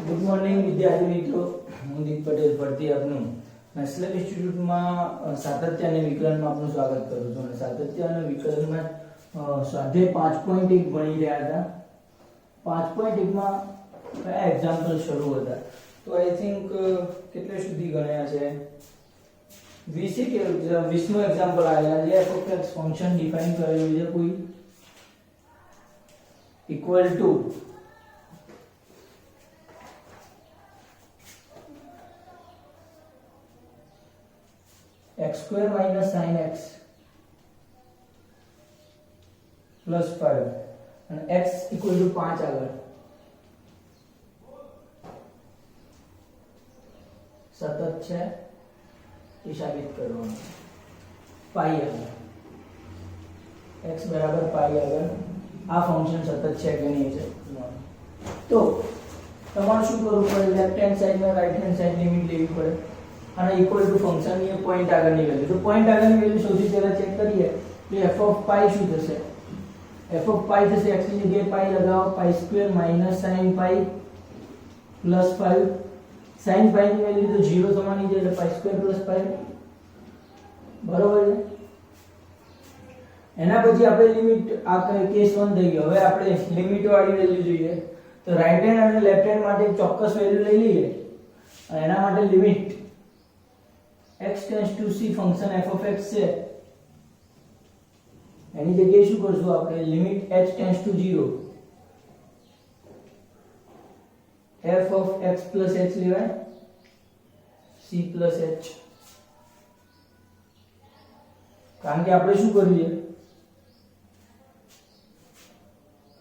Good morning વિદ્યાર્થી મિત્રો, હું દીપ પટેલ ફરતી આપનું નેશનલ ઇન્સ્ટિટ્યૂટમાં સાતત્ય અને વિકલનમાં આપનું સ્વાગત કરું છું. અને સાતત્ય અને વિકલનમાં સ્વાધ્યાય 5.1 ભણી રહ્યા હતા. 5.1 માં કયા એક્ઝામ્પલ શરૂ હતા? તો આઈ થિંક કેટલે સુધી ગણ્યા છે? 20 કે 20નું એક્ઝામ્પલ આવેલા છે. f of x function define કરેલું છે કોઈ equal to x square minus sin x plus 5 અને x equal to 5 આગળ સતત છે એ સાબિત કરવાનું. પાઈ આગળ x બરાબર પાઈ આગળ આ ફંક્શન સતત છે કે નહીં છે. તો તમારે શું કરવું પડે? લેફ્ટ હેન્ડ સાઈડ અને રાઈટ હેન્ડ સાઈડ લિમિટ લેવી પડે અને ઇક્વલ ટુ ફંક્શન ની પોઈન્ટ આગળની વેલ્યુ. તો પોઈન્ટ આગળની વેલ્યુ સૌથી પહેલા ચેક કરીએ તો f of pi શું થશે? f of pi થશે x ની જગ્યાએ pi લગાવો, pi square minus sin pi plus 5. sin pi ની વેલ્યુ તો 0 થવાની છે એટલે pi square plus 5 બરોબર છે. એના પછી આપણે લિમિટ આ કેસ 1 થઈ ગયો. હવે આપણે લિમિટ વાળી વેલ્યુ જોઈએ. તો રાઈટ હેન્ડ અને લેફ્ટ હેન્ડ માટે ચોક્કસ વેલ્યુ લઈ લઈએ અને એના માટે limit x tends to c function f of x છે એની જગ્યાએ શું કરશું આપણે? Limit h tends to 0 f of x plus h લેવાય c plus h. કારણ કે આપણે શું કરવું છે?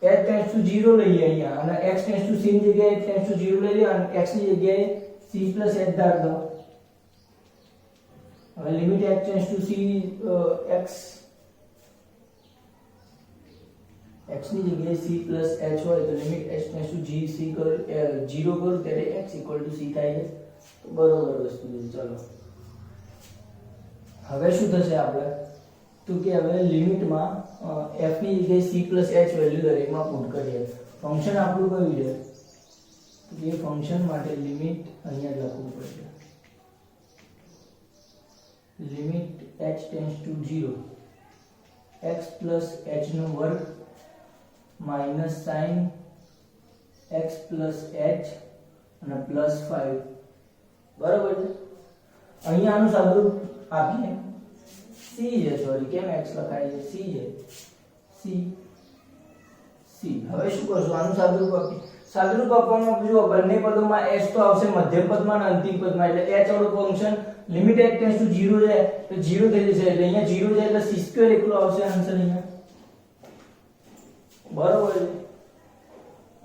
h tends to 0 લઈએ અહીંયા અને x tends to c ની જગ્યાએ h tends to 0 લઈ લઈએ અને x ની જગ્યાએ c plus h ધાર દો. હવે limit h tends to c x ની જગ્યાએ c plus h હોય તો લિમિટ h tends to 0 કરું ત્યારે x equal to c થાય છે. તો બરોબર વસ્તુ છે. ચલો હવે શું થશે આપણે? તો કે હવે લિમિટમાં f ની જગ્યાએ c plus h વેલ્યુ દરેકમાં પુટ કરીએ. ફંક્શન આપણું કયું છે? તો એ ફંક્શન માટે લિમિટ અહીંયા લખવું પડશે. Limit h tends to 0 x plus h નો વર્ગ minus sin x plus h અને plus 5 બરાબર છે. અહીંયા આનું સાદુરૂપ આપીએ c છે. સોરી કેમ x લખાય છે? c છે. c હવે શું કરશું? આનું સાદુરૂપ આપીએ. સાદુરૂપ આપવામાં જો બંને પદોમાં h તો આવશે મધ્યમ પદમાં અને અંતિમ પદમાં એટલે h વાળું function limit h tends to 0 છે તો 0 થઈ જશે એટલે અહીંયા 0 છે એટલે c² એકલો આવશે આન્સર અહીંયા બરોબર છે.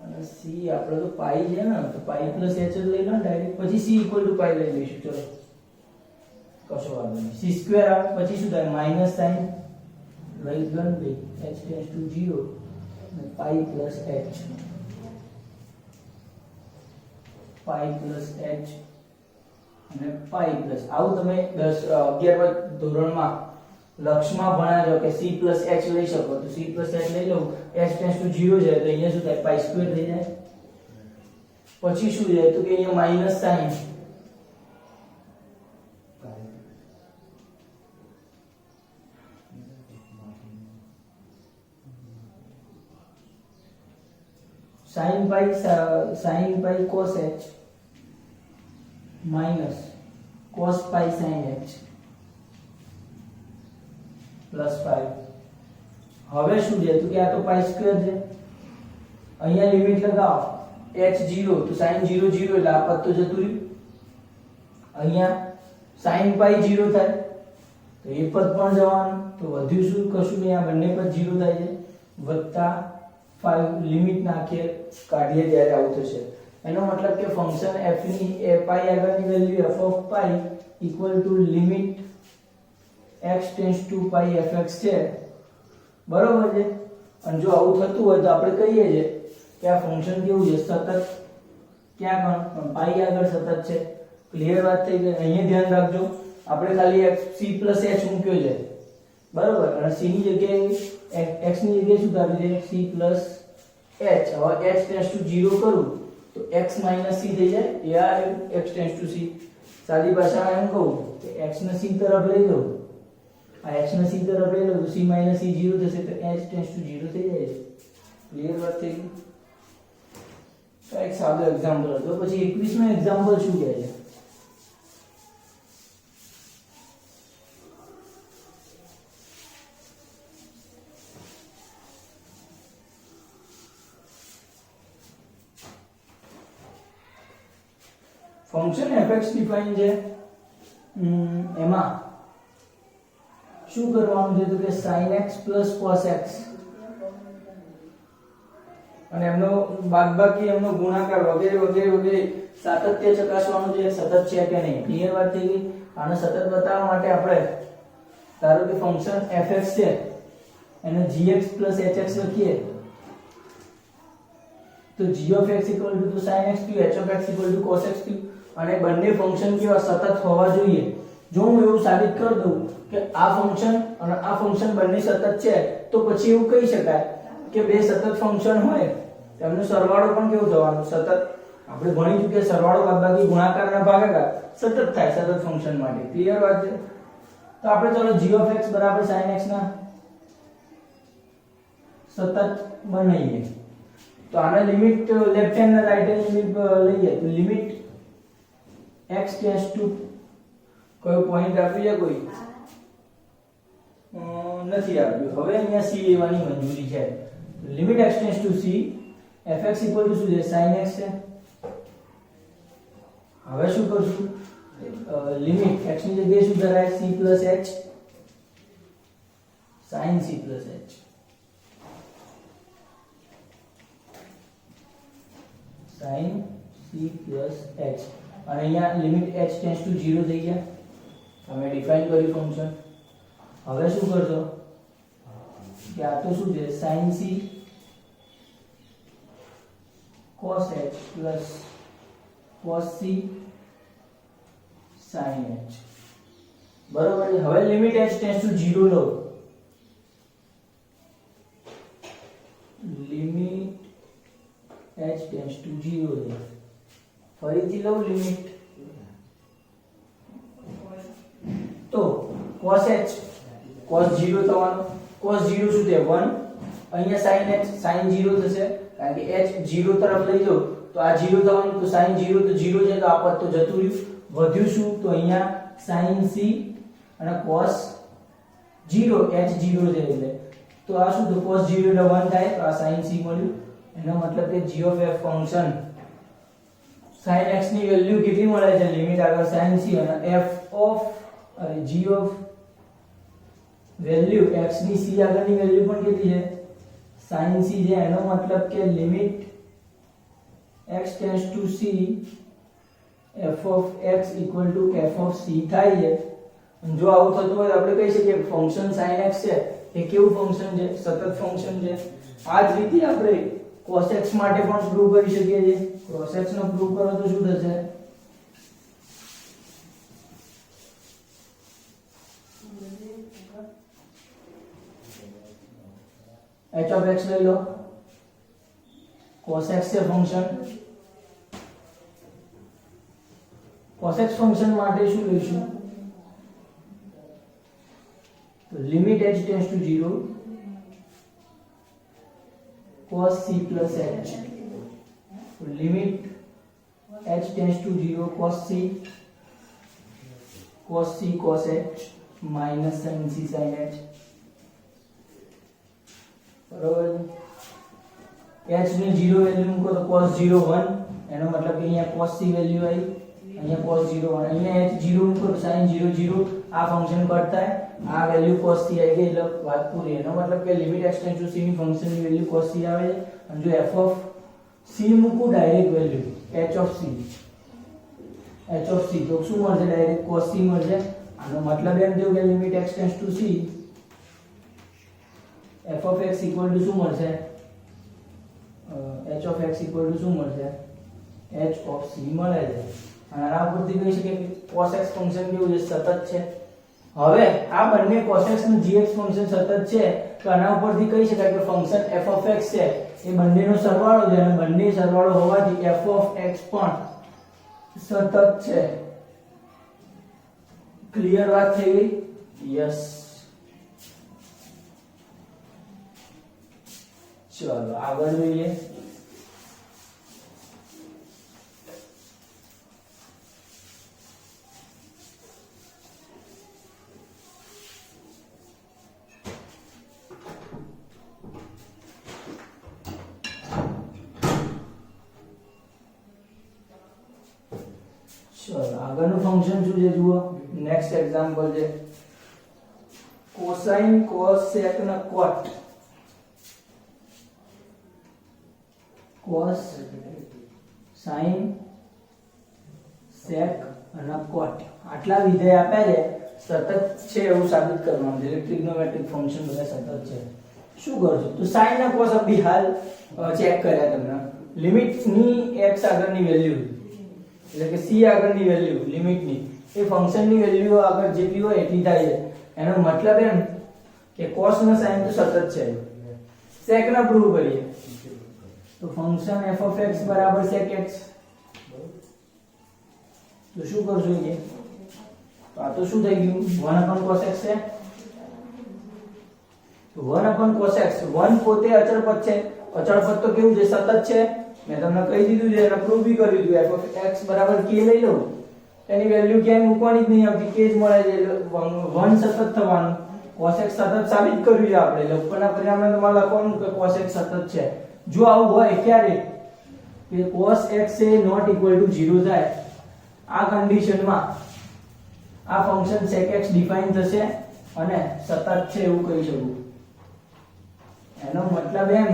અને c આપણે તો પાઈ છે ને તો પાઈ પ્લસ h જ લઈ લો ડાયરેક્ટ. પછી c ઇક્વલ ટુ પાઈ લઈ લઈશું. ચલો કશો વાંધો નહીં. c² આવે પછી શું થાય? માઈનસ સાઇન લઈ ગણ ભાઈ h tends to 0 અને pi plus h pi plus h અને પાઈ પ્લસ આવું તમે 11મા ધોરણમાં લક્ષમાં ભણ્યા છો કે c plus h લઈ શકો તો c plus h લઈ લઉં. h tends to 0 છે તો અહીંયા શું થાય? પાઈ સ્ક્વેર થઈ જાય. પછી શું જાય તો કે અહીંયા minus sign sin pi cos h minus cos pi sin h plus 5. હવે શું છે તો કે આ તો પાઈ સ્ક્વેર છે. અહીંયા લિમિટ લગાવો h 0 તો sin 0 0 એટલે આ પદ તો જતું રહ્યું. અહીંયા sin pi 0 થાય તો એ પદ પણ જવાનું. તો વધ્યું શું? કશું નહીં. આ બંને પદ 0 થાય છે. વત્તા 5 લિમિટ નાખીએ કાઢીએ ત્યારે આવું થશે. એનો મતલબ કે ફંક્શન f ની પાઈ આગળની value f of pi equal to limit x tends to pi fx છે બરોબર છે. અને જો આવું થતું હોય તો આપણે કહીએ છે કે આ ફંક્શન કેવું છે? સતત. ક્યાં પણ પાઈ આગળ સતત છે. ક્લિયર વાત થઈ ગઈ. અહીંયા ધ્યાન રાખજો આપણે ખાલી c plus h મૂક્યો છે બરોબર અને c ની જગ્યાએ x ની જગ્યાએ શું થાય છે c plus h, હવે h ટેન્ડ્સ ટુ 0 કરું તો x - c થઈ જાય. એ આ x ટેન્ડ્સ ટુ c. સાદી ભાષામાં એમ કહું કે x ને c તરફ લઈ જાઉં, આ x ને c તરફ લઈ લઉં તો c - c 0 થશે તો h ટેન્ડ્સ ટુ 0 થઈ જાય છે. ક્લિયર વાત થઈ ગઈ? તો એક સાદો એક્ઝામ્પલ હતો. પછી 21નો એક્ઝામ્પલ શું કહે છે? ફંક્શન fx ડિફાઇન છે, એમાં શું કરવાનું છે તો કે sin x cos x અને એમનો બાદબાકી એમનો ગુણાકાર વગેરે વગેરે વગેરે સાતત્ય ચકાસવાનું છે, સતત છે કે નહીં. ક્લિયર વાત થઈ ગઈ? આને સતત બતાવવા માટે આપણે ધારો કે ફંક્શન fx છે એને gx hx લખીએ તો g of x equal to sin x cube, h of x equal to cos x cube. અને બંને ફંક્શન કેવા સતત હોવા જોઈએ. જો હું એવું સાબિત કરી દઉં કે આ ફંક્શન અને આ ફંક્શન બંને સતત છે તો પછી એવું કહી શકાય કે બે સતત ફંક્શન હોય તેમનો સરવાળો પણ કેવો થવાનો? સતત. આપણે ભણી ચૂક્યા સરવાળો બાદબાકી ગુણાકાર અને ભાગાકાર સતત થાય સતત ફંક્શન માટે. ક્લિયર વાત છે? તો આપણે ચલો g of x બરાબર sin x ના સતત બનાવીએ. તો આને લિમિટ લેફ્ટ હેન્ડ અને રાઈટ હેન્ડ લિમિટ લઈએ તો લિમિટ x ટેન્ડ્સ ટુ કયો પોઈન્ટ આપ્યું છે? કોઈ નથી આપ્યું. હવે અહીંયા c લેવાની મંજૂરી છે. Limit x tends two c fx equal two શું છે? sin x છે. હવે શું કરશું? લિમિટ x ની જગ્યાએ શું ધરાય? c h sin c h sin c h અને અહીંયા લિમિટ h ટેન્ડ્સ ટુ 0 થઈ ગયા. તમે ડિફાઇન કર્યું ફંક્શન. હવે શું કરશો કે આ તો શું છે? sin c cos h plus cos c sin h. બરોબર છે? હવે લિમિટ h ટેન્ડ્સ ટુ 0 લો. લિમિટ h ટેન્ડ્સ ટુ 0 છે. ફરીથી લઉં લિમિટ તો cos h cos 0 થવાનો. cos 0 શું છે? 1. અહીંયા sin h sin 0 થશે કારણ કે h 0 તરફ લઈ જાઓ તો આ 0 થવાનું. તો sin 0 તો 0 છે તો આ પદ તો જતું રહ્યું. વધ્યું શું? તો અહીંયા sin c અને cos 0 h 0 છે એટલે તો આ શું? તો cos 0 એટલે 1 થાય તો આ sin c મળ્યું. એનો મતલબ કે g of f function sin x ની વેલ્યુ કેટલી મળે છે? લિમિટ આગળ sin c અને f of g of value x ની c આગળની વેલ્યુ પણ કેટલી છે? sin c છે. એનો મતલબ કે limit x tends two c f of x equal to f of c થાય છે. જો આવું થતું હોય તો આપણે કહી શકીએ કે ફંક્શન sin x છે એ કેવું ફંક્શન છે? સતત ફંક્શન છે. આ જ રીતે આપણે cos x માટે પણ પ્રૂવ કરી શકીએ છીએ. cos x નો પ્રૂવ કરો તો શું થશે? h of x લઈ લો. cos x છે ફંક્શન. cos x ફંક્શન માટે શું લઈશું? તો limit h tends to 0 cos c plus h. Limit h tends to 0 cos c cos h minus sin c sin h. બરોબર છે? h ની 0 value મૂકો તો cos 0 1. એનો મતલબ કે અહીંયા cos c વેલ્યુ આવી, અહીંયા cos 0 1. અહીંયા h 0 મૂકો તો sin 0 0. આ ફંક્શન કટ થાય. આ વેલ્યુ cos c આવી ગઈ એટલે વાત પૂરી. એનો મતલબ કે limit x tends two c ની ફંક્શનની વેલ્યુ cos c આવે છે. અને જો f of c મૂકું direct value h of c તો શું મળશે? ડાયરેક્ટ cos c મળશે. આનો મતલબ એમ થયો કે limit x tends two c f of x equal to શું મળશે? h of x equal to શું મળશે? h of c મળે છે. અને આના પરથી કહી શકીએ કે cos x ફંક્શન કેવું છે? સતત છે. હવે આ બંને cos x નું gx ફંક્શન સતત છે તો આના ઉપરથી કહી શકાય કે ફંક્શન f of x છે એ બંનેનો સરવાળો છે અને બંને સરવાળો હોવાથી f of x પણ સતત છે. ક્લિયર વાત થઈ ગઈ? યસ. ચલો આગળ જોઈએ. ચલો આગળનું ફંક્શન શું છે જુઓ. નેક્સ્ટ એક્ઝામ્પલ છે કોસાઇન cos sec ના cot. cos sin sec અને cot આટલા વિધેય આપ્યા છે, સતત છે એવું સાબિત કરવાનું છે. ટ્રિગ્નોમેટ્રિક ફંક્શન બધા સતત છે. શું કરશો તો sin ના cos અભી હાલ ચેક કર્યા તમને. લિમિટ ની x આગળની વેલ્યુ એટલે કે c આગળની વેલ્યુ લિમિટ ની એ ફંક્શન ની વેલ્યુ આગળ જેટલી હોય એટલી થાય છે. એનો મતલબ એમ કે cos અને sin તો સતત છે. sec ના પ્રૂવ કરીએ તો ફંક્શન f of x બરાબર sec x. તો શું કરશું કે તો આ તો શું થઈ ગયું 1 cos x છે. તો 1 cos x 1 પોતે અચળ પદ છે. અચળ પદ તો કેવું છે? સતત છે. મેં તમને કહી દીધું છે અને પ્રૂવ બી કરી દીધું. f of x બરાબર k લઈ લો, એની વેલ્યુ ક્યાંય મૂકવાની જ નહીં આવતી, k જ મળે છે. 1 સતત થવાનું. cos x સતત સાબિત કર્યું છે આપણે. એટલે ઉપરના પરિણામે તમારે લખવાનું કે cos x સતત છે. જો આવું હોય ક્યારે કે cos x એ નોટ ઇક્વલ ટુ 0 થાય, આ કન્ડિશનમાં આ ફંક્શન sec x ડિફાઇન થશે અને સતત છે એવું કહી શકું. એનો મતલબ એમ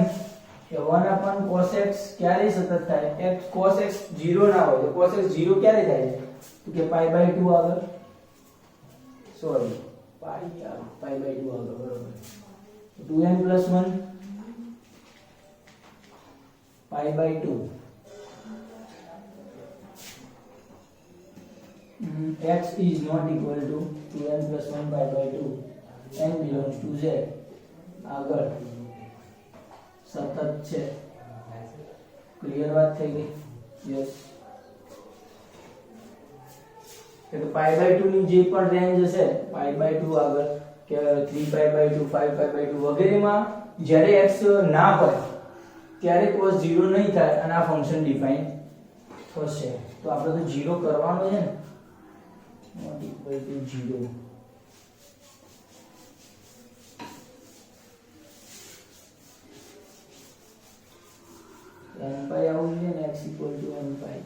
કે 1 cos x ક્યારે સતત થાય? x cos x 0 ના હોય તો cos x 0 ક્યારે થાય? તો કે pi/2 આગળ, સોરી pi/2 આગળ, બરોબર. 2n + 1 pi/2 x is not equal to 2n + 1 pi/2 n belongs to z આગળ સતત છે. ક્લિયર વાત થઈ ગઈ? યસ. એટલે pi/2 ની જે પણ રેન્જ હશે pi/2 આગળ કે 3pi/2 5pi/2 વગેરેમાં જ્યારે x ના હોય ત્યારે cos 0 નહીં થાય અને આ ફંક્શન ડિફાઇન થશે. તો આપણે તો 0 કરવાનો છે ને, not equal to 0. n pi આવું છે ને x equal to n pi.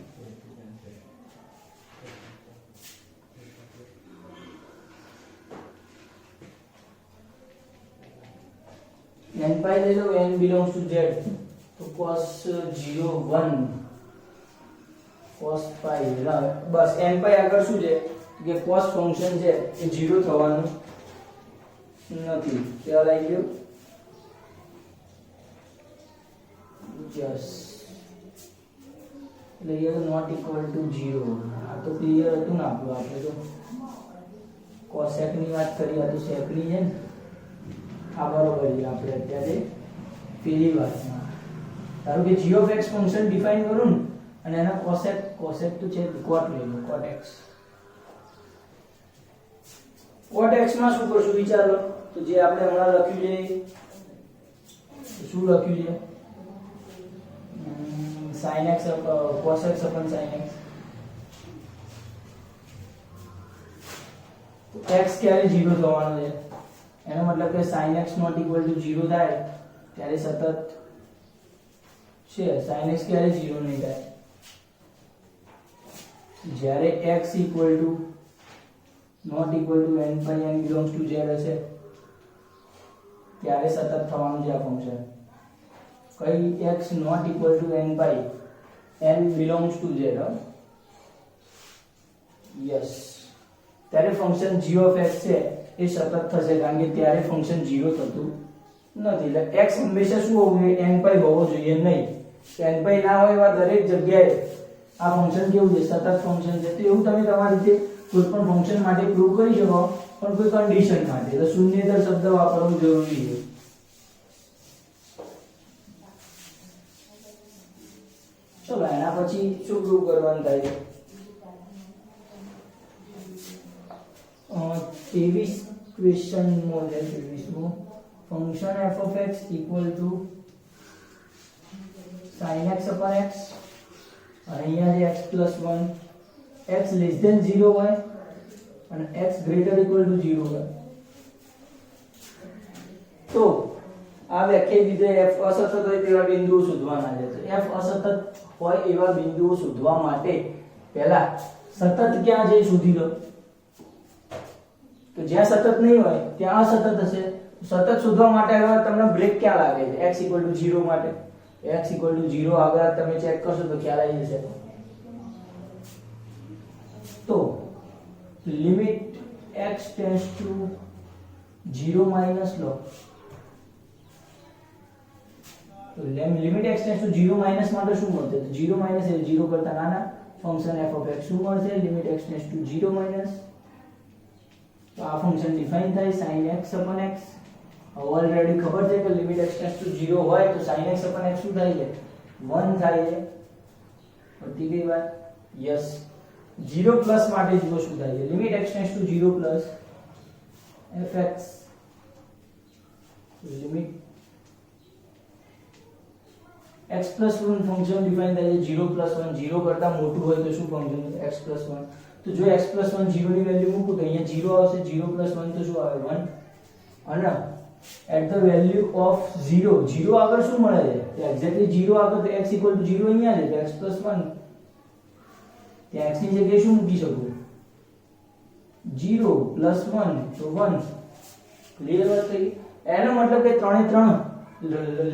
n pi લઈ લો, n belongs to z. તો cos 0 1 cos pi બસ n pi આગળ શું છે કે cos ફંક્શન છે એ 0 થવાનું નથી. ખ્યાલ આવી ગયો? યસ. એટલે એ નોટ ઇક્વલ ટુ 0. આ તો ક્લિયર હતું ને આપણું. આપણે તો cosec ની વાત કરી, આ તો sec ની છે ને. આ બરોબર છે. આપણે અત્યારે પેલી વાતમાં ધારો કે g of x function define કરું ને અને એના cosec તો છે cot લઈ લો, cot x. cot x માં શું કરશું વિચારો. તો જે આપણે હમણાં લખ્યું છે શું લખ્યું છે? sin x cos x upon sin x. તો x ક્યારે 0 થવાનો છે? એનો મતલબ કે sin x not equal to 0 થાય ત્યારે સતત છે. sin x ક્યારે 0 નહીં થાય? જ્યારે x equal to not equal to n pi n belongs to z હશે ત્યારે સતત થવાનું છે આ ફંક્શન. કઈ x not equal to n pi n belongs to z. Yes. ત્યારે ફંક્શન g of x છે એ સતત થશે કારણ કે ત્યારે ફંક્શન 0 થતું નથી. એટલે x હંમેશા શું હોવું જોઈએ? n pi હોવો જોઈએ નહીં. n pi ના હોય એવા દરેક જગ્યાએ આ ફંક્શન કેવું છે? સતત ફંક્શન છે. તો એવું તમે તમારી રીતે કોઈ પણ ફંક્શન માટે પ્રૂવ કરી શકો, પણ કોઈ કન્ડિશન માટે તો શૂન્યેતર શબ્દ વાપરવો જરૂરી છે. ચલો એના પછી શું પ્રૂવ કરવાનું થાય છે? 23 ક્વેશ્ચન માં છે 23મો function f of x equal to sin x upon x અને અહીંયા જે x plus 1 x less than 0 હોય અને x greater equal to 0 હોય તો આ વ્યાખ્યા દીધે f અસતત હોય તેવા બિંદુઓ શોધવાના છે. f અસતત હોય એવા બિંદુઓ શોધવા માટે પહેલા સતત ક્યાં છે શોધી લો. તો જ્યાં સતત નહીં હોય ત્યાં અસતત હશે. સતત શોધવા માટે હવે તમને બ્રેક ક્યાં લાગે છે? x 0 માટે x 0 આગળ તમે ચેક કરશો તો ખ્યાલ આવી જશે. તો limit x tends to 0 minus લો. તો limit x tends to 0 minus માટે શું મળશે? તો 0 માઈનસ એટલે 0 કરતા નાના ફંક્શન f of x શું મળશે? Limit x tends to 0 minus. તો આ ફંક્શન ડિફાઇન થાય sin x upon x. Already ખબર છે કે લિમિટ x ટેન્ડ્સ ટુ 0 હોય તો sin x upon x શું થાય છે? 1 થાય છે. પતી ગઈ વાત? યસ. 0 પ્લસ માટે જુઓ શું થાય છે? Limit x tends to 0 plus fx limit x plus 1 function define થાય છે 0 plus 1 0 કરતા મોટું હોય તો શું ફંક્શન x plus 1. તો જો x plus 1 0 ની વેલ્યુ મૂકું તો અહીંયા 0 આવશે. 0 plus 1 તો શું આવે? 1. અને at the value of 0 0 આગળ શું મળે છે? તો એક્ઝેક્ટલી 0 આગળ તો x 0 અહીંયા છે તો x plus 1 ત્યાં x ની જગ્યાએ શું મૂકી શકું? 0 plus 1 તો 1. ક્લિયર વાત થઈ? એનો મતલબ કે ત્રણે ત્રણ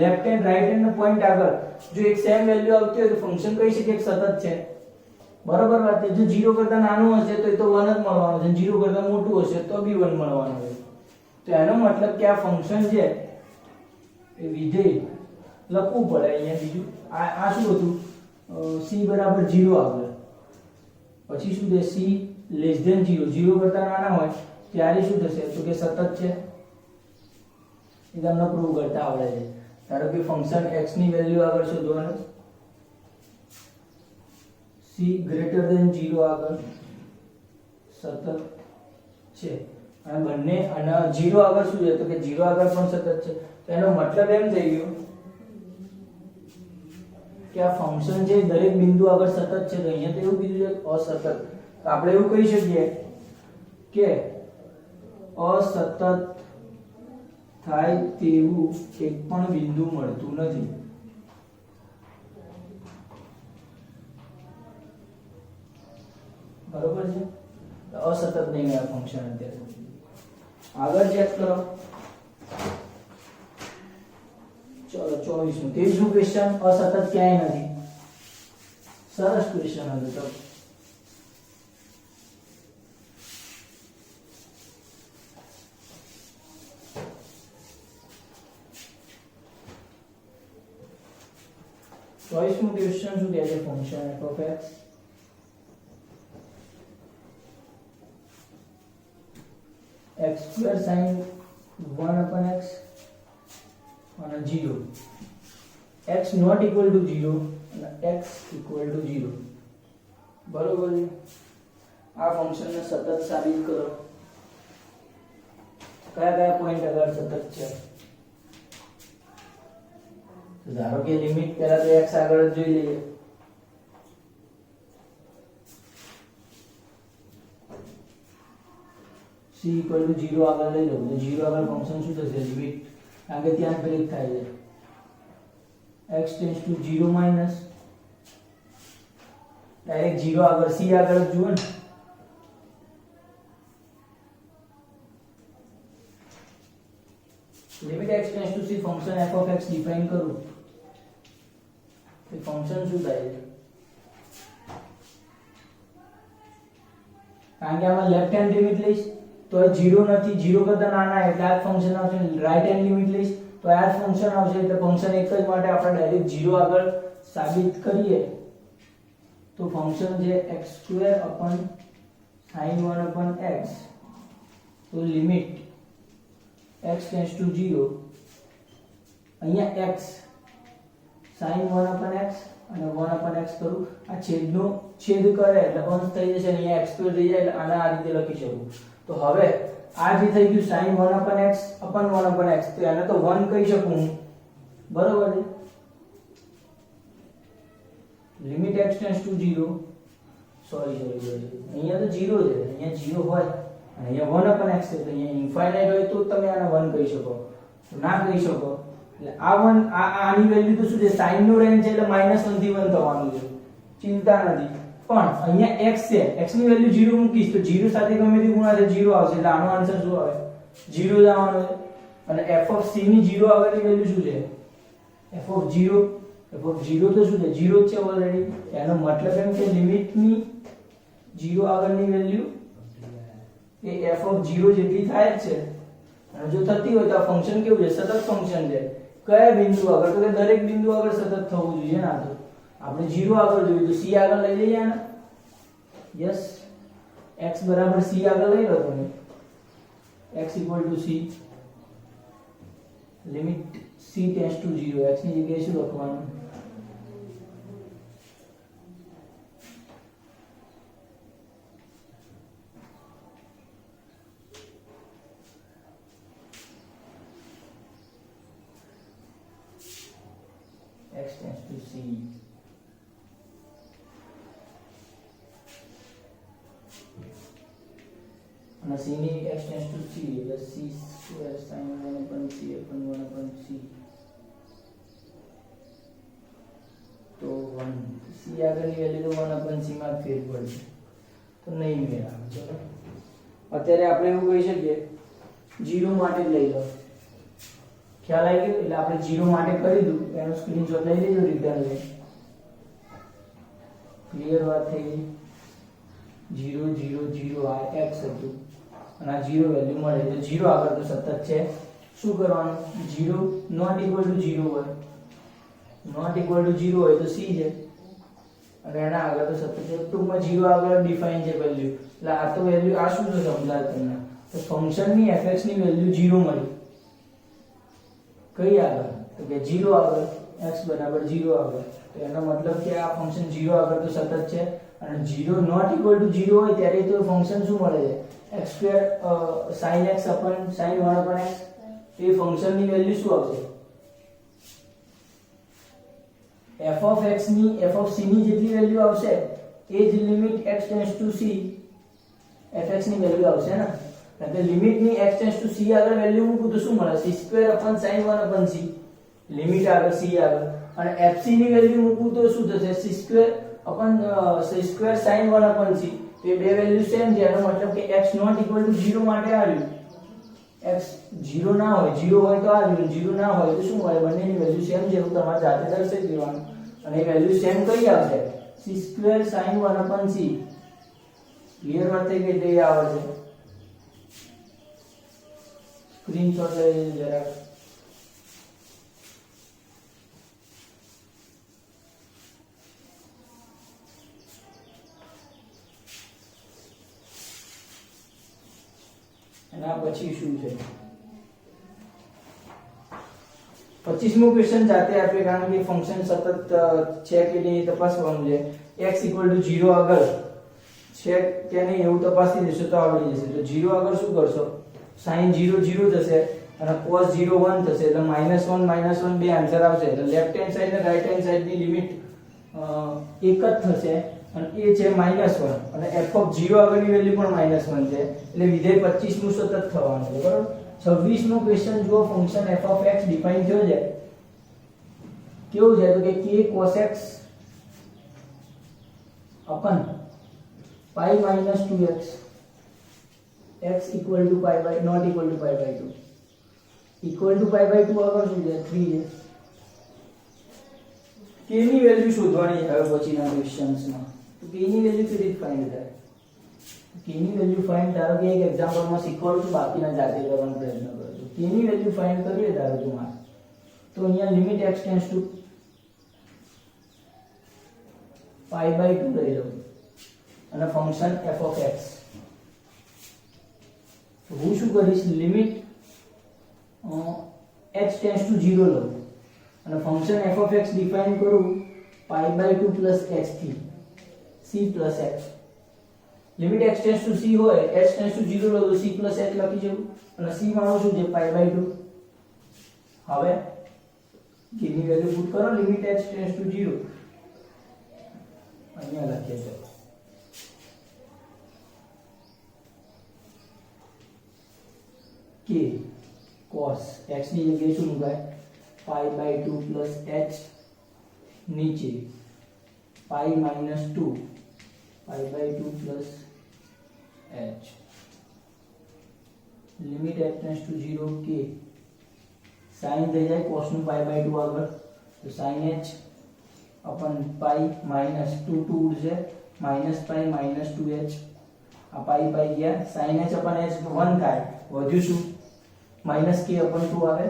લેફ્ટ હેન્ડ રાઈટ હેન્ડ નો પોઈન્ટ આગળ જો એક સેમ વેલ્યુ આવતી હોય તો ફંક્શન કહી શકીએ કે સતત છે. બરોબર વાત છે? જો 0 કરતા નાનું હશે તો એ તો 1 જ મળવાનું છે. 0 કરતા મોટું હશે તો બી 1 મળવાનું છે. તો એનો મતલબ કે આ ફંક્શન છે એ વિધેય લખવું પડે અહીંયા બીજું આ શું હતું? c બરાબર 0 આગળ પછી શું છે? c લેસ ધેન 0 0 કરતા નાના હોય ત્યારે શું થશે? તો કે સતત છે. એ તમને પ્રૂવ કરતા આવડે છે. ધારો કે ફંક્શન x ની વેલ્યુ આગળ શોધવાનું c ગ્રેટર ધેન 0 આગળ સતત છે અને બંને અને 0 આગળ શું છે? તો કે 0 આગળ પણ સતત છે. તો એનો મતલબ એમ થઈ ગયો કે આ ફંક્શન જે દરેક બિંદુ આગળ સતત છે. તો અહીંયા તો એવું કીધું છે અસતત. તો આપણે એવું કહી શકીએ કે અસતત થાય તેવું એક પણ બિંદુ મળતું નથી. બરોબર છે? અસતત નહીં આ ફંક્શન અત્યારે. આગળ ચેક કરો. ચલો 24મું 23મું ક્વેશ્ચન અસતત ક્યાંય નથી. સરસ ક્વેશ્ચન હતું. તો ચોઈસમું ક્વેશ્ચન શું કહે છે? Function f of x x square sin 1 upon x અને 0 x not equal to 0 અને x equal to 0. બરોબર છે? આ ફંક્શનને સતત સાબિત કરો. કયા કયા પોઈન્ટ આગળ સતત છે? ધારો કે લિમિટ પહેલા તો x આગળ જ જોઈ લઈએ. c equal to 0 આગળ લઈ લો તો 0 આગળ ફંક્શન શું થશે? લિમિટ કારણ કે ત્યાં બ્રેક થાય છે. x tends to 0 minus direct 0 આગળ c આગળ જ જુઓ ને. Limit x tends two c function f of x define કરું તો ફંક્શન શું થાય છે? કારણ કે આમાં લેફ્ટ હેન્ડ લિમિટ લઈશ તો 0 નથી. 0 કરતા નાના એટલે આ ફંક્શન આવશે. રાઈટ હેન્ડ લિમિટ લઈશ તો આ ફંક્શન આવશે. એટલે ફંક્શન એક જ માટે આપણે ડાયરેક્ટ 0 આગળ સાબિત કરીએ તો ફંક્શન જે x² sin 1 x તો લિમિટ x ટેન્ડ્સ ટુ 0 અહીંયા x sin 1/x અને 1/x કરું, આ છેદનો છેદ કરે એટલે અંશ થઈ જશે અને અહીંયા x² થઈ જાય એટલે આને આ રીતે લખી શકું. તો હવે આ જે થઈ ગયું sin 1/x upon 1/x, તો એને તો 1 કહી શકું હું, બરોબર છે. Limit x tends to 0, sorry અહીંયા તો 0 છે, અહીંયા 0 હોય અને અહીંયા 1/x છે, તો અહીંયા ઇન્ફાઇનાઇટ હોય તો તમે આને 1 કહી શકો, ના કહી શકો. એટલે આ 1 આની વેલ્યુ તો શું છે, sin નો રેન્જ છે એટલે -1 થી 1 થવાનું છે, ચિંતા નથી. પણ અહીંયા x છે, x ની વેલ્યુ 0 મૂકીશ તો 0 સાથે ગમે તે ગુણાશે 0 આવશે, એટલે આનો આન્સર શું આવે, 0 જ આવવાનો છે. અને f ઓફ c ની 0 આગળની વેલ્યુ શું છે, f ઓફ 0 તો શું છે, 0 જ છે ઓલરેડી. એનો મતલબ એમ કે લિમિટ ની 0 આગળની વેલ્યુ એ f ઓફ 0 જેટલી થાય જ છે. અને જો થતી હોય તો આ ફંક્શન કેવું છે, સતત ફંક્શન છે. કયા બિંદુ આગળ, તો કે દરેક બિંદુ આગળ સતત થવું જોઈએ ને. આ તો આપણે 0 આગળ જોયું તો c આગળ લઈ લઈએ ને. યસ, x બરાબર c આગળ લઈ લો તમે, x equal to c, limit c tends to 0, x ની જગ્યાએ શું લખવાનું, x tends to c. અને c ની x tends to c એટલે c square sin 1/c upon 1/c, તો 1 c આગળની વેલ્યુ તો 1/c માં ફેર પડશે, તો નહીં મેળ આવે. ચલો અત્યારે આપણે એવું કહી શકીએ 0 માટે જ લઈ લો, ખ્યાલ આવી ગયો. એટલે આપણે 0 માટે કરી દઉં, એનો સ્ક્રીનશોટ લઈ લેજો રિટર્ન લે. ક્લિયર વાત થઈ ગઈ. 0 0 0 આ x હતું અને આ 0 વેલ્યુ મળે એટલે 0 આગળ તો સતત છે. શું કરવાનું, 0 નોટ ઇક્વલ ટુ 0 હોય, નોટ ઇક્વલ ટુ 0 હોય તો c છે અને એના આગળ તો સતત છે. ટૂંકમાં 0 આગળ ડિફાઇન છે વેલ્યુ, એટલે આ તો વેલ્યુ આ શું છે સમજાય તમને. તો ફંક્શનની fx ની વેલ્યુ 0 મળી, કઈ આગળ, તો કે 0 આગળ, x બરાબર 0 આગળ. તો એનો મતલબ કે આ ફંક્શન 0 આગળ તો સતત છે અને 0 નોટ ઇક્વલ ટુ 0 હોય ત્યારે તો ફંક્શન શું મળે છે, x² sin x upon sin 1/x. એ ફંક્શનની વેલ્યુ શું આવશે, f of x ની f of c ની જેટલી વેલ્યુ આવશે એ જ limit x tends two c fx ની વેલ્યુ આવશે ને. એટલે લિમિટ ની x ટેન્ડ્સ ટુ c આગળ વેલ્યુ મૂકું તો શું મળે, c² sin 1/c, લિમિટ આગળ c આગળ. અને fc ની વેલ્યુ મૂકું તો શું થશે, c² sin 1/c. તો એ બે વેલ્યુ સેમ છે, એનો મતલબ કે x નોટ ઇક્વલ ટુ 0 માટે આવ્યું, x 0 ના હોય, 0 હોય તો આવ્યું, 0 ના હોય તો શું મળે, બંનેની વેલ્યુ સેમ છે એવું તમારે જાતે દર્શાવી દેવાનું. અને એ વેલ્યુ સેમ કઈ આવશે, c² sin 1/c. ક્લિયર વાત થઈ ગઈ, તે આવડે છે. સ્ક્રીનશોટ લઈ લેજો જરાક. એના પછી શું છે, 25મો ક્વેશ્ચન જાતે આપણે, કારણ કે ફંક્શન સતત છે કે નહીં તપાસવાનું છે. x = 0 આગળ છે કે નહીં એવું તપાસી દેશો તો આવડી જશે. તો 0 આગળ શું કરશો, sin 0 0 થશે અને cos 0 1 થશે, એટલે -1 -1 બે આન્સર આવશે. એટલે લેફ્ટ હેન્ડ સાઈડ અને રાઈટ હેન્ડ સાઈડ ની લિમિટ એક જ થશે અને એ છે -1 અને f of 0 આગળની વેલ્યુ પણ -1 છે, એટલે વિધેય 25 નું સતત થવાનું છે, બરાબર. 26મો ક્વેશ્ચન જુઓ, function f of x define થયો છે, કેવું છે તો કે k cos x upon pi minus 2x, x equal to pi by not equal to pi by 2, equal to pi by 2 આગળ શું છે 3 છે. k ની વેલ્યુ શોધવાની છે હવે પછીના ક્વેશ્ચન્સમાં. તો k ની વેલ્યુ કેવી રીતે ફાઇન્ડ થાય, k ની વેલ્યુ ફાઇન્ડ, ધારો કે એક એક્ઝામ્પલમાં શીખવાડું છું, બાકીના જાતે કરવાનો પ્રયત્ન કરજો. k ની વેલ્યુ ફાઇન્ડ કરીએ ધારો કે મારે, તો અહીંયા limit x tends two pi by 2 લઈ લઉં અને ફંક્શન f of x. તો હું શું કરીશ, લિમિટ h ટેન્ડ્સ ટુ 0 લઉં અને function f of x define કરું π/2 plus h થી c plus x. Limit x tends two c હોય, h ટેન્ડ્સ ટુ 0 લો તો c plus h લખી જવું અને c માનું શું છે π/2. હવે k ની વેલ્યુ પુટ કરો, લિમિટ h ટેન્ડ્સ ટુ 0 અહીંયા લખીએ છે k cos x ની જગ્યાએ શું મુકાય π/2 plus h નીચે π - 2 π/2 plus h limit h tends to 0 k sin થઈ જાય cos નું π/2 આગળ તો sin h अपन पाई माइनस 2 2 उड़े माइनस पाई माइनस 2h आ पाई पाई गया sin h अपन h 1 થાય વધ્યું શું માઈનસ k अपन 2 આવે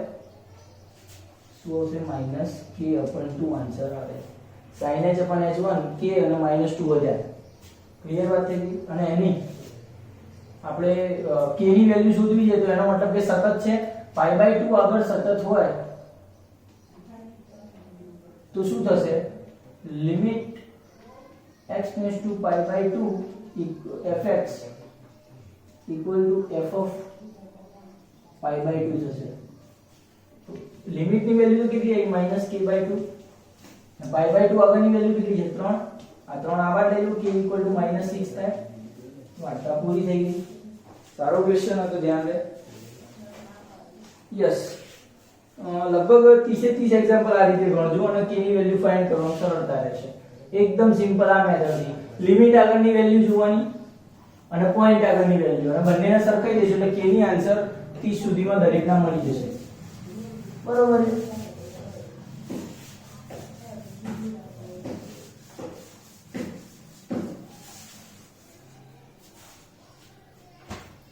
શું આવશે માઈનસ k अपन 2 આન્સર આવે sin h अपन h1 k અને માઈનસ 2 વધ્યા ક્લિયર વાત થઈ ગઈ અને એની આપણે k ની વેલ્યુ શોધવી છે તો એનો મતલબ કે સતત છે π/2 આગળ સતત હોય તો શું થશે limit x tends to π/2 fx equal to f of π/2 થશે તો લિમિટ ની વેલ્યુ કેટલી આવી -k/2 અને π/2 આગળની વેલ્યુ કેટલી છે 3 આ 3 આવા લઈ લો k ઇક્વલ ટુ -6 થાય વાર્તા પૂરી થઈ ગઈ સારો ક્વેશ્ચન હતો ધ્યાન દે યસ લગભગ 30 એક્ઝામ્પલ આ રીતે ગણજો અને k ની વેલ્યુ ફાઇન્ડ કરવાનું સરળતા રહેશે એકદમ સિમ્પલ આ મેથડ છે લિમિટ આગળની વેલ્યુ જોવાની અને પોઈન્ટ આગળની વેલ્યુ અને બંનેને સરખાઈ દેજો એટલે k ની આન્સર 30 સુધીમાં દરેકના મળી જશે બરોબર છે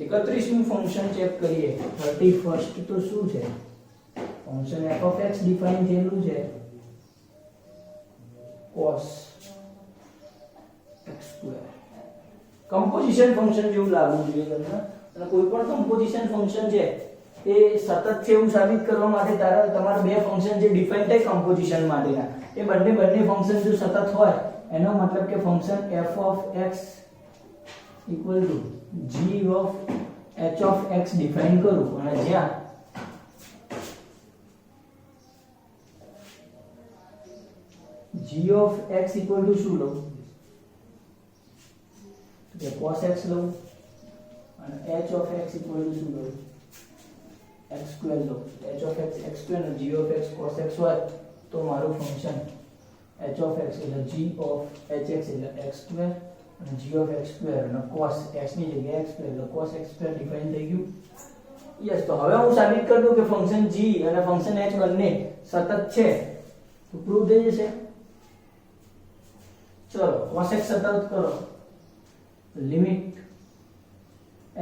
31મું ફંક્શન ચેક કરીએ 31st તો શું છે function f of x define થયેલું છે cos x2 કમ્પોઝિશન ફંક્શન જેવું લાગવું જોઈએ તમને અને કોઈ પણ કમ્પોઝિશન ફંક્શન છે એ સતત છે એવું સાબિત કરવા માટે તમારા બે ફંક્શન જે ડિફાઇન થાય કમ્પોઝિશન માટેના એ બંને ફંક્શન જો સતત હોય એનો મતલબ કે function f of x equal to g of h of x define કરું અને જ્યાં g of x equal to શું લઉં તો cos x લઉં અને h of x equal to શું લઉં x2 લઉં h of x x2 અને g of x cos x હોય તો મારું ફંક્શન h of x એટલે g of hx એટલે x2 અને g of x2 અને cos x ની જગ્યાએ x2 એટલે cos x2 ડિફાઇન થઈ ગયું યસ તો હવે હું સાબિત કરી દઉં કે ફંક્શન g અને ફંક્શન h બંને સતત છે તો પ્રૂવ થઈ જશે चलो cos x सतत करो limit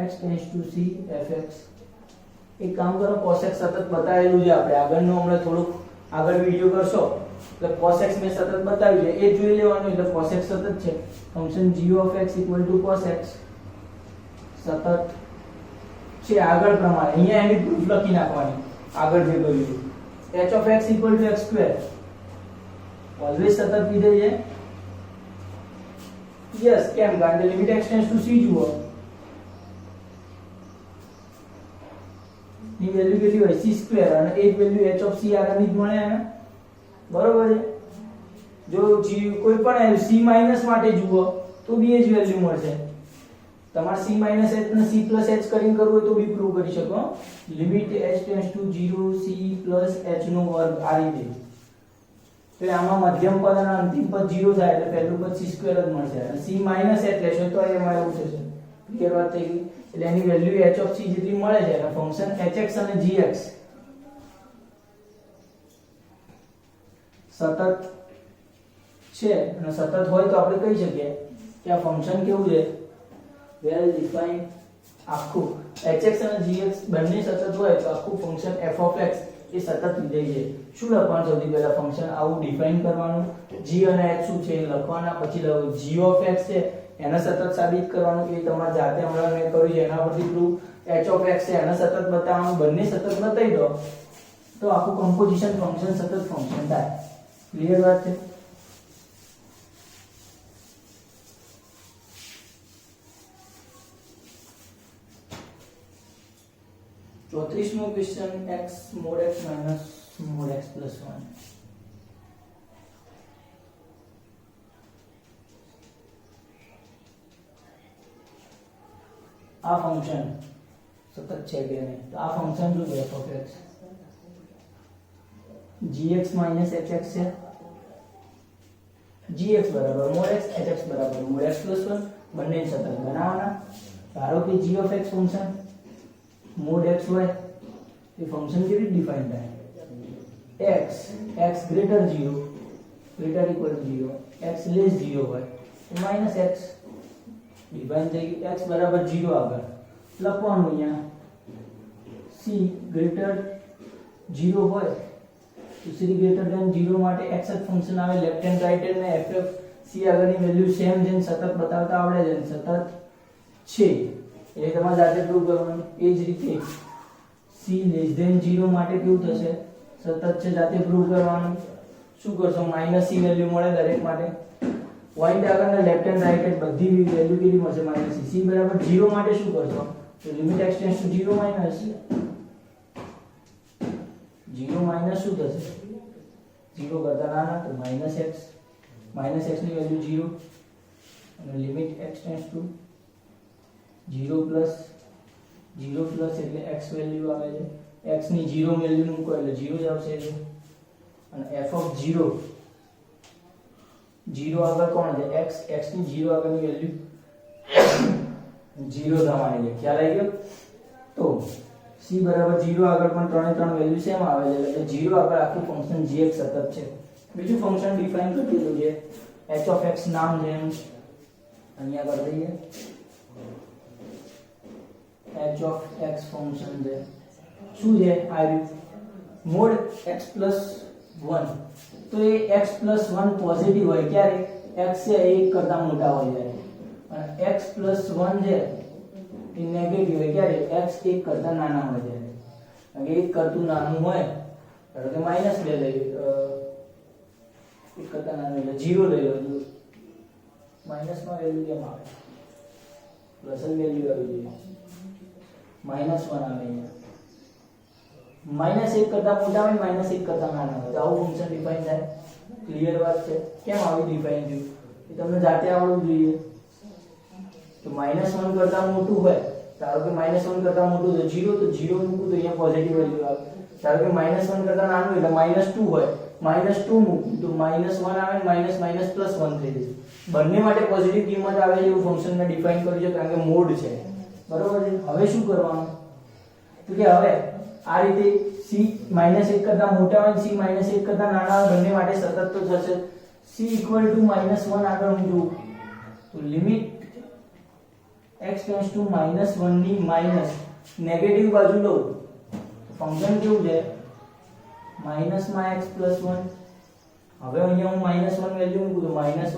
x tends to c fx एक काम करो cos x સતત બતાવેલું છે આપણે આગળનો હમણાં થોડું આગળ વિડિયો કરશો એટલે cos x મેં સતત બતાવ્યું છે એ જોઈ લેવાનું એટલે cos x સતત છે function g of x cos x સતત છે આગળ પ્રમાણે અહીંયા એની પ્રૂફ લખી નાખવાની આગળ જે કર્યું h of x x2 always સતત વિધેય છે यस કેમ કારણ કે limit x tends two c જુઓ ની વેલ્યુ કેટલી હોય c2 અને એ જ વેલ્યુ h of c આગળની જ મળે ને બરોબર છે જો g કોઈ પણ c માઈનસ માટે જુઓ તો બી એ જ વેલ્યુ મળશે તમારે c માઈનસ h ને c પ્લસ h કરીને કરવું હોય તો બી પ્રૂવ કરી શકો limit h tends to 0 c plus h નો વર્ગ આ રીતે तो આમાં મધ્યમ પદ અને અંતિમ પદ 0 થાય એટલે પહેલું પદ c2 જ મળશે અને c માઈનસ h લેશો તો એમાં એવું થશે ક્લિયર વાત થઈ ગઈ એટલે એની વેલ્યુ h of c જેટલી મળે છે અને ફંક્શન hx અને gx સતત છે અને સતત હોય તો આપણે કહી શકીએ કે આ ફંક્શન કેવું છે વેલ ડિફાઇન્ડ આખું hx અને gx બંને સતત હોય તો આખું ફંક્શન f of x એ સતત વિધેય છે શું લખવાનું સૌથી પહેલા ફંક્શન આવું ડિફાઇન કરવાનું g અને h શું છે લખવાના પછી g of x છે એને સતત સાબિત કરવાનું એ તમારે જાતે હમણાં મેં કર્યું છે એના પરથી પ્રૂફ h of x છે એને સતત બતાવવાનું બંને સતત બતાવી દો તો આખું કમ્પોઝિશન ફંક્શન સતત ફંક્શન થાય. ક્લિયર વાત છે? ચોત્રીસમો question x mod x minus mod x plus 1. આ ફંક્શન સતત છે કે નહીં? તો આ ફંક્શન શું છે? f of x gx minus hx છે. gx બરાબર mod x, hx બરાબર mod x plus 1 બંને સતત બનાવવાના. ધારો કે g of x function mod x હોય એ ફંક્શન કેવી ડિફાઇન થાય? x greater 0 greater equal to 0 x less 0 હોય તો minus x ડિફાઇન થઈ ગયું. x બરાબર 0 આગળ લખવાનું અહીંયા c greater 0 હોય તો c greater than 0 માટે x જ ફંક્શન આવે. લેફ્ટ હેન્ડ રાઈટ હેન્ડ ને f c આગળની વેલ્યુ સેમ જેમ સતત બતાવતા આવડે છે સતત છે એટલે તમારે જાતે પ્રૂવ કરવાનું. એ જ રીતે c લેસ ધેન 0 માટે કેવું થશે? સતત છે, જાતે પ્રૂવ કરવાનું. શું કરશો? માઈનસ c વેલ્યુ મળે દરેક માટે. પોઈન્ટ આગળના લેફ્ટ હેન્ડ રાઈટ હેન્ડ બધી વેલ્યુ કેટલી મળશે? માઈનસ c બરાબર 0 માટે શું કરશો? તો limit x tends to 0 minus 0 minus શું થશે? 0 કરતા નાના તો માઈનસ x ની વેલ્યુ 0 અને limit x tends to 0 plus એટલે x વેલ્યુ આવે છે. x ની 0 વેલ્યુ મૂકો એટલે 0 જ આવશે. અને f of 0 આગળ કોણ છે? x ની 0 આગળની વેલ્યુ 0 થવાની છે. ખ્યાલ આવી ગયો? તો c બરાબર 0 આગળ પણ ત્રણે વેલ્યુ સેમ આવે છે એટલે 0 આગળ આખું ફંક્શન gx સતત છે. બીજું ફંક્શન ડિફાઇન કરી દીધું છે h of x નામ છે અહીંયા કરી દઈએ. h of x ફંક્શન છે શું છે? આ mod x plus 1 તો એ x plus 1 પોઝિટિવ હોય ક્યારે? x છે 1 કરતા મોટા હોય ત્યારે. અને x plus 1 છે એ નેગેટિવ હોય ક્યારે? x 1 કરતા નાના હોય ત્યારે. અને 1 કરતું નાનું હોય એટલે કે -2 લઈ 1 કરતા નાનું એટલે 0 લઈ લો. માઈનસ માં વેલ્યુ કેમ આવે? પ્લસ ની વેલ્યુ આવી જોઈએ. -1 આવે અહીંયા. -1 કરતા મોટા હોય, -1 કરતા નાના હોય તો આવું ફંક્શન ડિફાઇન થાય. ક્લિયર વાત છે? કેમ આવી ડિફાઇન થયું એ તમને જાતે આવડવું જોઈએ. તો -1 કરતા મોટું હોય, ધારો કે -1 કરતા મોટું તો 0 તો 0 મૂકું તો અહીંયા પોઝિટિવ વેલ્યુ આવે. ધારો કે -1 કરતા નાનું એટલે -2 હોય, -2 મૂકું તો -1 આવે ને +1 થઈ જશે. બંને માટે પોઝિટિવ કિંમત આવે છે એવું ફંક્શન મેં ડિફાઇન કર્યું છે કારણ કે મોડ છે. બરોબર છે? હવે શું કરવાનું? તો કે હવે આ રીતે c -1 કરતા મોટા હોય c -1 કરતા નાના હોય બંને માટે સતત તો થશે. c = -1 આગળ હું જોઉં તો લિમિટ x ટેન્ડ્સ ટુ -1 ની માઈનસ નેગેટિવ બાજુ લઉં ફંક્શન કેવું છે? માઈનસ માં x + 1. હવે અહીંયા હું -1 વેલ્યુ મૂકું તો -1 +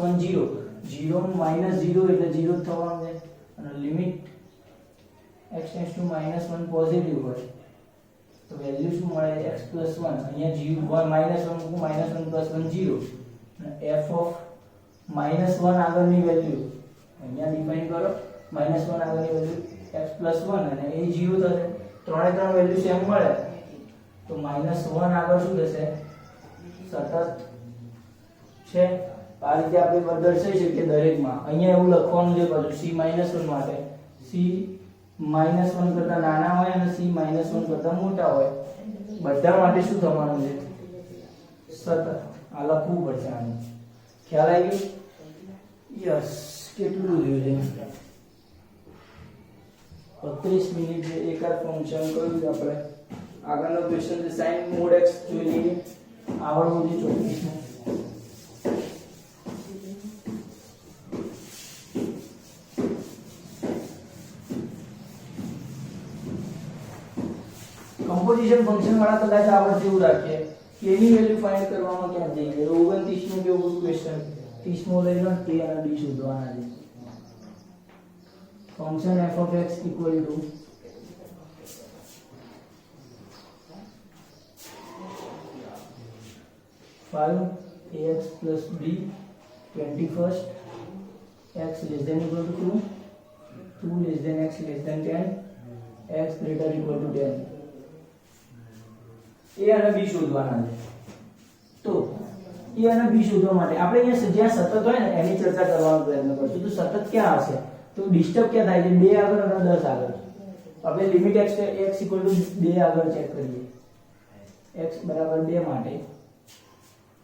1 0 0 માં -0 એટલે 0 જ થવાનું છે. અને limit x tends two -1 positive હોય તો વેલ્યુ શું મળે? x + 1. અહીંયા 0 -1 મૂકું -1 + 1 0 અને f of -1 આગળની વેલ્યુ અહીંયા ડિફાઇન કરો. -1 આગળની વેલ્યુ x + 1 અને એ 0 થશે. ત્રણે વેલ્યુ સેમ મળે તો -1 આગળ શું થશે? સતત છે. આ રીતે આપણે દર્શાવી શકીએ દરેકમાં. અહીંયા એવું લખવાનું છે પાછું c -1 માટે c -1 કરતા નાના હોય અને c -1 કરતા મોટા હોય બધા માટે શું થવાનું છે? સતત. આ લખવું પડશે આને. ખ્યાલ આવી ગયો? યસ. કેટલું રહ્યું છે? 32 મિનિટ જે એકાદ ફંક્શન કર્યું છે આપણે. આગળનો ક્વેશ્ચન છે sin mod x જોઈ લઈએ. આવડવું છે 34 કમ્પોઝિશન ફંક્શન વાળા કદાચ આવડશે એવું રાખીએ કે એની વેલ્યુ ફાઇન્ડ કરવામાં ક્યાં જઈએ. 29 નું કેવું ક્વેશ્ચન 30 મો લઈ લો t અને d શોધવાના છે. Function f of x = 5 ax plus b 21st x less than equal to 2, 2 less than x less than 10, x greater equal to 10. a અને b શોધવાના છે. તો a અને b શોધવા માટે આપણે અહીંયા જ્યાં સતત હોય ને એની ચર્ચા કરવાનો પ્રયત્ન કરશું. તો સતત ક્યાં હશે? તો ડિસ્ટર્બ ક્યાં થાય છે? 2 આગળ અને 10 આગળ. આપણે લિમિટ x equal to 2 આગળ ચેક કરીએ. x બરાબર 2 માટે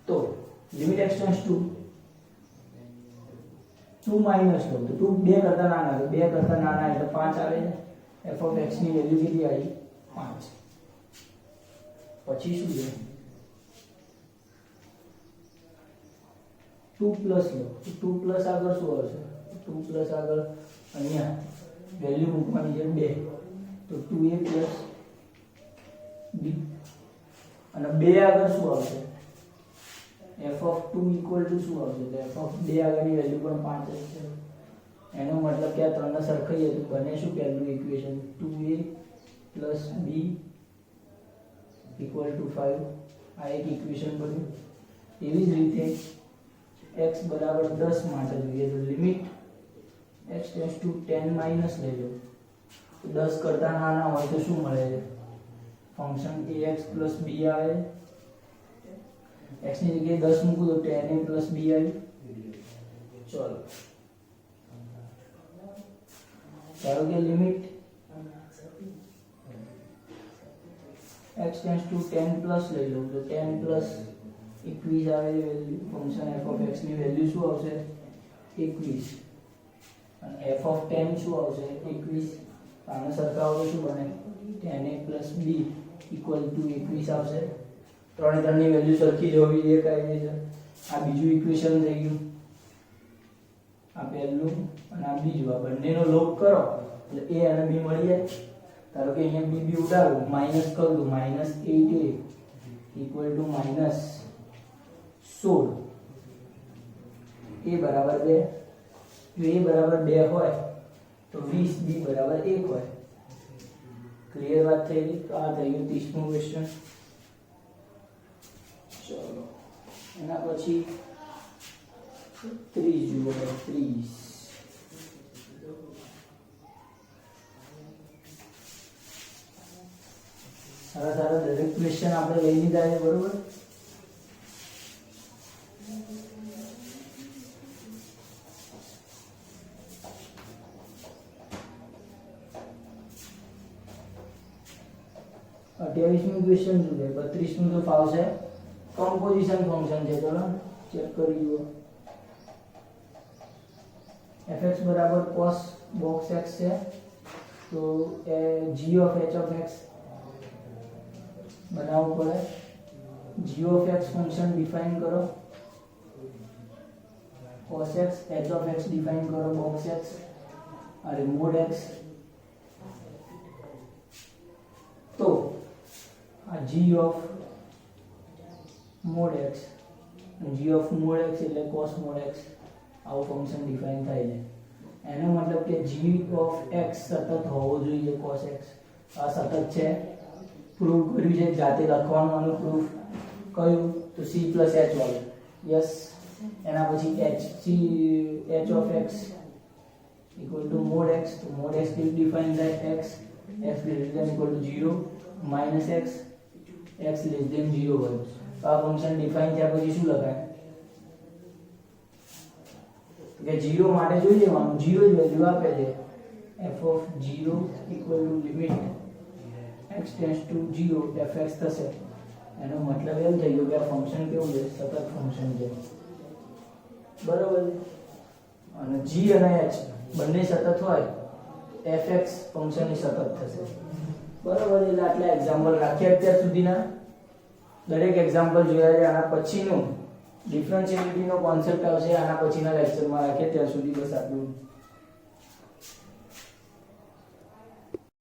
તો limit x tends to 2 minus લો તો 2 કરતા નાના, તો 2 કરતા નાના એટલે 5 આવે છે. f of x ની વેલ્યુ કેટલી આવી? 5. પછી શું છે? 2 પ્લસ લો તો 2 પ્લસ આગળ શું આવશે? 2 પ્લસ આગળ અહીંયા વેલ્યુ મૂકવાની છે 2, તો 2a પ્લસ b અને 2 આગળ શું આવશે? f of 2 equal to શું આવશે? તો f of 2 આગળની વેલ્યુ પણ 5 જ છે. એનો મતલબ કે આ ત્રણને સરખાઈએ તો બને શું? પહેલું equation 2a plus b equal to 5. આ એક ઇક્વેશન બન્યું. એવી જ રીતે x બરાબર 10 માટે જોઈએ તો limit x tends two 10 minus લઈ લો તો 10 કરતા નાના હોય તો શું મળે છે? ફંક્શન ax plus b આવે. x ની જગ્યાએ 10 મૂકું તો 10a plus b આવી. ચલો ધારો કે limit x tends two 10 plus લઈ લો તો 10 પ્લસ 21 આવે value. Function f of x ની વેલ્યુ શું આવશે? 21 અને f of 10 શું આવશે? 21. આને સરખાવો તો શું બને? 10a plus b equal to 21 આવશે. ત્રણે ત્રણની વેલ્યુ સરખી જ હોવી જોઈએ કાયદેસર. આ બીજું ઇક્વેશન થઈ ગયું. આ પહેલું અને આ બીજું. આ બંનેનો લોપ કરો એટલે a અને b મળી જાય. ધારો કે અહીંયા b ઉડાડું, માઈનસ કરું તો -8a equal to -16. a બરાબર 2. જો a બરાબર 2 હોય તો 20 b બરાબર 1 હોય. ક્લિયર વાત થઈ ગઈ? તો આ થઈ ગયું 30મું ક્વેશ્ચન. ચલો એના પછી 30 જુઓ. 30 સારા સારા દરેક ક્વેશ્ચન આપણે લઈ લીધા છે, બરોબર? અઠ્યાવીસમું ક્વેશ્ચન શું છે? 32મું તો ફાવશે. કમ્પોઝિશન ફંક્શન છે. ચલો ચેક કરી જુઓ. fx બરાબર cos box x છે તો g of h of x બનાવવું પડે. g of x function define કરો. cos x h of x define કરો. box x અને mod x. તો આ g of mod x g of mod x એટલે cos mod x આવું function define થાય છે. એનો મતલબ કે g of x સતત હોવો જોઈએ. cos x આ સતત છે. પ્રૂવ કર્યું છે. જાતે લખવાનું આનું પ્રૂફ કયું? તો c + h વાળું. યસ. એના પછી h of x equal to mod x. તો mod x કેવી ડિફાઇન થાય? x greater than equal to 0 minus x less than 0 હોય. તો આ ફંક્શન ડિફાઇન થયા પછી શું લખાય? કે 0 માટે જોઈ લેવાનું. 0 જ વેલ્યુ આપે છે. f of 0 equal to limit x tends to 0 fx થશે. એનો મતલબ એમ થઈ ગયો કે આ ફંક્શન કેવું છે? સતત ફંક્શન છે, બરોબર? અને g અને h બંને સતત હોય fx ફંક્શન સતત થશે, બરોબર? એટલે આટલા એક્ઝામ્પલ રાખ્યા અત્યાર સુધીના. દરેક એક્ઝામ્પલ જોયા છે. આના પછીનું ડિફરન્શિએબિલિટીનો કોન્સેપ્ટ આવશે આના પછીના લેક્ચરમાં રાખીએ. ત્યાં સુધી બસ આટલું.